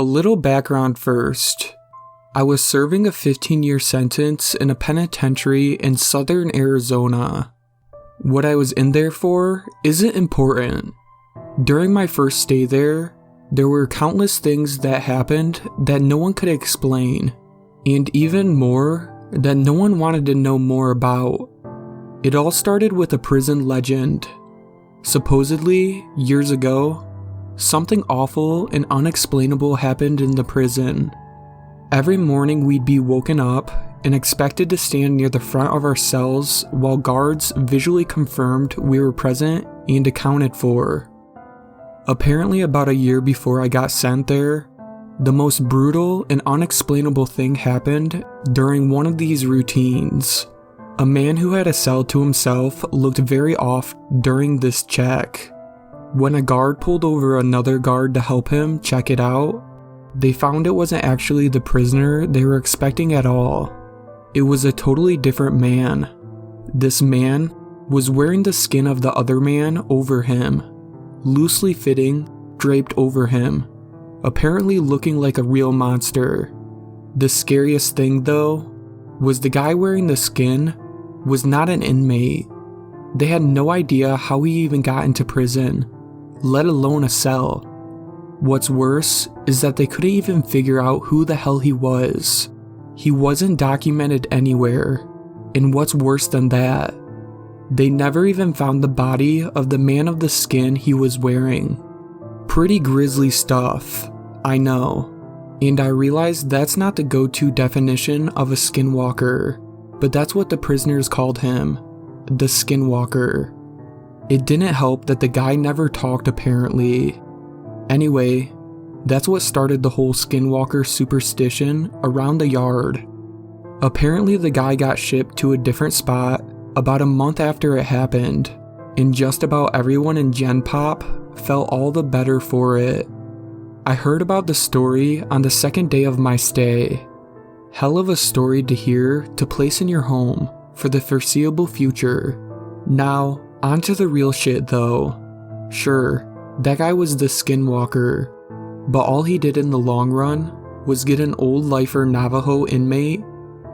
A little background first. I was serving a 15-year sentence in a penitentiary in southern Arizona. What I was in there for isn't important. During my first stay there were countless things that happened that no one could explain, and even more that no one wanted to know more about. It all started with a prison legend. Supposedly, years ago, something awful and unexplainable happened in the prison. Every morning we'd be woken up and expected to stand near the front of our cells while guards visually confirmed we were present and accounted for. Apparently about a year before I got sent there, the most brutal and unexplainable thing happened during one of these routines. A man who had a cell to himself looked very off during this check. When a guard pulled over another guard to help him check it out, they found it wasn't actually the prisoner they were expecting at all. It was a totally different man. This man was wearing the skin of the other man over him, loosely fitting, draped over him, apparently looking like a real monster. The scariest thing, though, was the guy wearing the skin was not an inmate. They had no idea how he even got into prison, let alone a cell. What's worse is that they couldn't even figure out who the hell he was. He wasn't documented anywhere, and what's worse than that, they never even found the body of the man of the skin he was wearing. Pretty grisly stuff, I know, and I realize that's not the go-to definition of a skinwalker, but that's what the prisoners called him, the Skinwalker. It didn't help that the guy never talked apparently. Anyway, that's what started the whole Skinwalker superstition around the yard. Apparently the guy got shipped to a different spot about a month after it happened, and just about everyone in Gen Pop felt all the better for it. I heard about the story on the second day of my stay. Hell of a story to hear to place in your home for the foreseeable future. Now, onto the real shit though. Sure, that guy was the Skinwalker, but all he did in the long run was get an old lifer Navajo inmate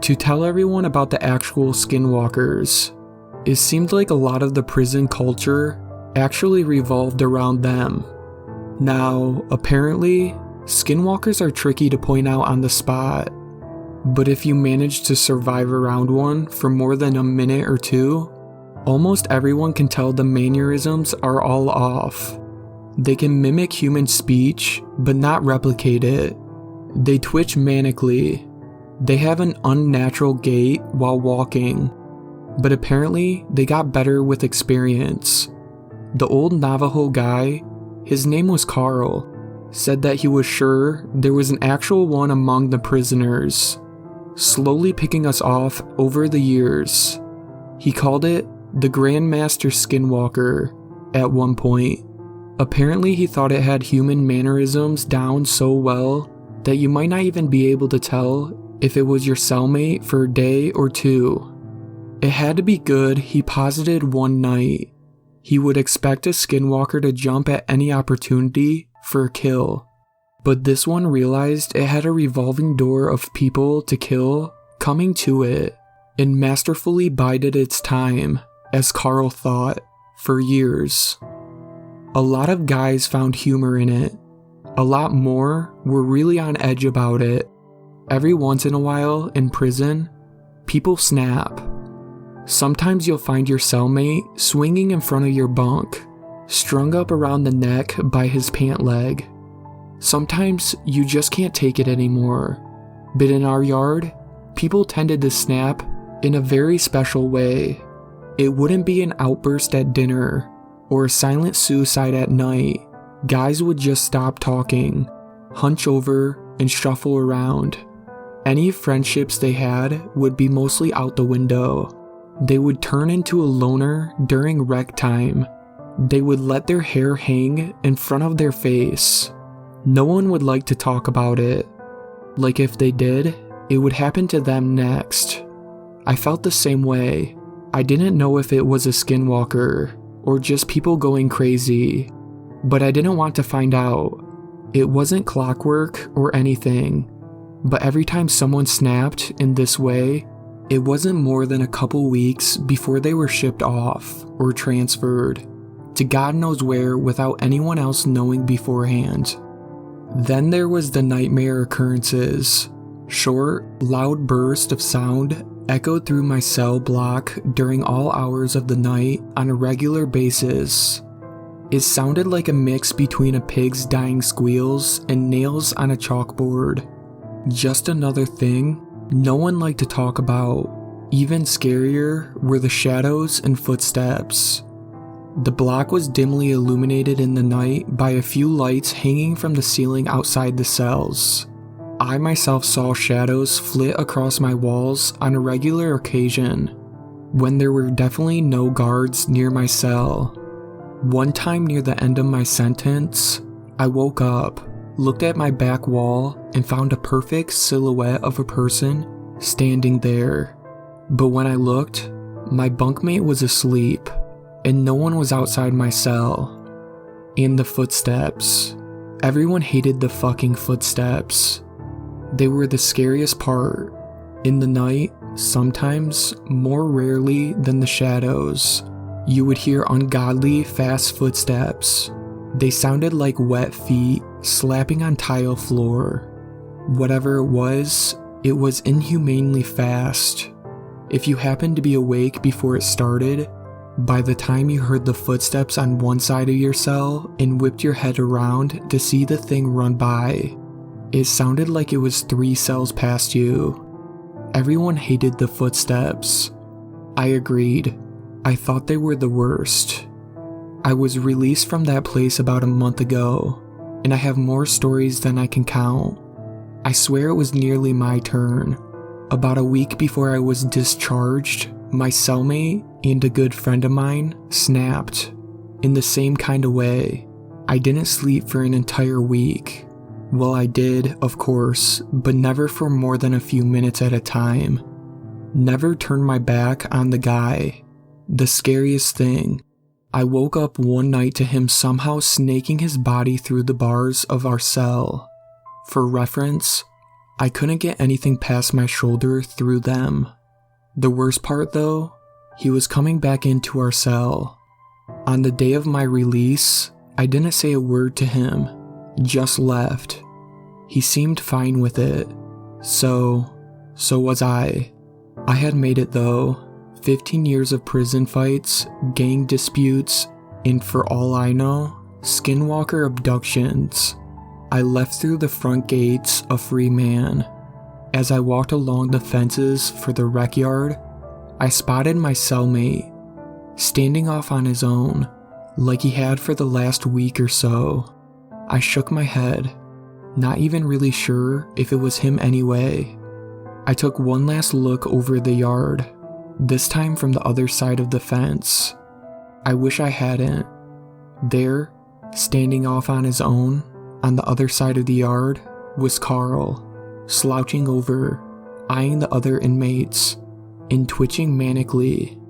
to tell everyone about the actual Skinwalkers. It seemed like a lot of the prison culture actually revolved around them. Now, apparently, Skinwalkers are tricky to point out on the spot, but if you manage to survive around one for more than a minute or two, almost everyone can tell the mannerisms are all off. They can mimic human speech, but not replicate it. They twitch manically. They have an unnatural gait while walking, but apparently they got better with experience. The old Navajo guy, his name was Carl, said that he was sure there was an actual one among the prisoners, slowly picking us off over the years. He called it the Grandmaster Skinwalker at one point. Apparently he thought it had human mannerisms down so well that you might not even be able to tell if it was your cellmate for a day or two. It had to be good, he posited one night. He would expect a Skinwalker to jump at any opportunity for a kill, but this one realized it had a revolving door of people to kill coming to it, and masterfully bided its time, as Carl thought, for years. A lot of guys found humor in it. A lot more were really on edge about it. Every once in a while, in prison, people snap. Sometimes you'll find your cellmate swinging in front of your bunk, strung up around the neck by his pant leg. Sometimes you just can't take it anymore. But in our yard, people tended to snap in a very special way. It wouldn't be an outburst at dinner or a silent suicide at night. Guys would just stop talking, hunch over, and shuffle around. Any friendships they had would be mostly out the window. They would turn into a loner during rec time. They would let their hair hang in front of their face. No one would like to talk about it. Like if they did, it would happen to them next. I felt the same way. I didn't know if it was a Skinwalker or just people going crazy, but I didn't want to find out. It wasn't clockwork or anything, but every time someone snapped in this way, it wasn't more than a couple weeks before they were shipped off or transferred to God knows where without anyone else knowing beforehand. Then there was the nightmare occurrences. Short, loud bursts of sound echoed through my cell block during all hours of the night on a regular basis. It sounded like a mix between a pig's dying squeals and nails on a chalkboard. Just another thing no one liked to talk about. Even scarier were the shadows and footsteps. The block was dimly illuminated in the night by a few lights hanging from the ceiling outside the cells. I myself saw shadows flit across my walls on a regular occasion, when there were definitely no guards near my cell. One time near the end of my sentence, I woke up, looked at my back wall, and found a perfect silhouette of a person standing there. But when I looked, my bunkmate was asleep, and no one was outside my cell. And the footsteps. Everyone hated the fucking footsteps. They were the scariest part. In the night, sometimes, more rarely than the shadows, you would hear ungodly fast footsteps. They sounded like wet feet slapping on tile floor. Whatever it was inhumanely fast. If you happened to be awake before it started, by the time you heard the footsteps on one side of your cell and whipped your head around to see the thing run by, it sounded like it was 3 cells past you. Everyone hated the footsteps. I agreed. I thought they were the worst. I was released from that place about a month ago, and I have more stories than I can count. I swear it was nearly my turn. About a week before I was discharged, my cellmate and a good friend of mine snapped. In the same kind of way. I didn't sleep for an entire week. Well, I did, of course, but never for more than a few minutes at a time. Never turned my back on the guy. The scariest thing, I woke up one night to him somehow snaking his body through the bars of our cell. For reference, I couldn't get anything past my shoulder through them. The worst part though, he was coming back into our cell. On the day of my release, I didn't say a word to him, just left. He seemed fine with it. So was I. I had made it though. 15 years of prison fights, gang disputes, and for all I know, Skinwalker abductions. I left through the front gates a free man. As I walked along the fences for the rec yard, I spotted my cellmate, standing off on his own, like he had for the last week or so. I shook my head, not even really sure if it was him anyway. I took one last look over the yard, this time from the other side of the fence. I wish I hadn't. There, standing off on his own, on the other side of the yard, was Carl, slouching over, eyeing the other inmates, and twitching manically.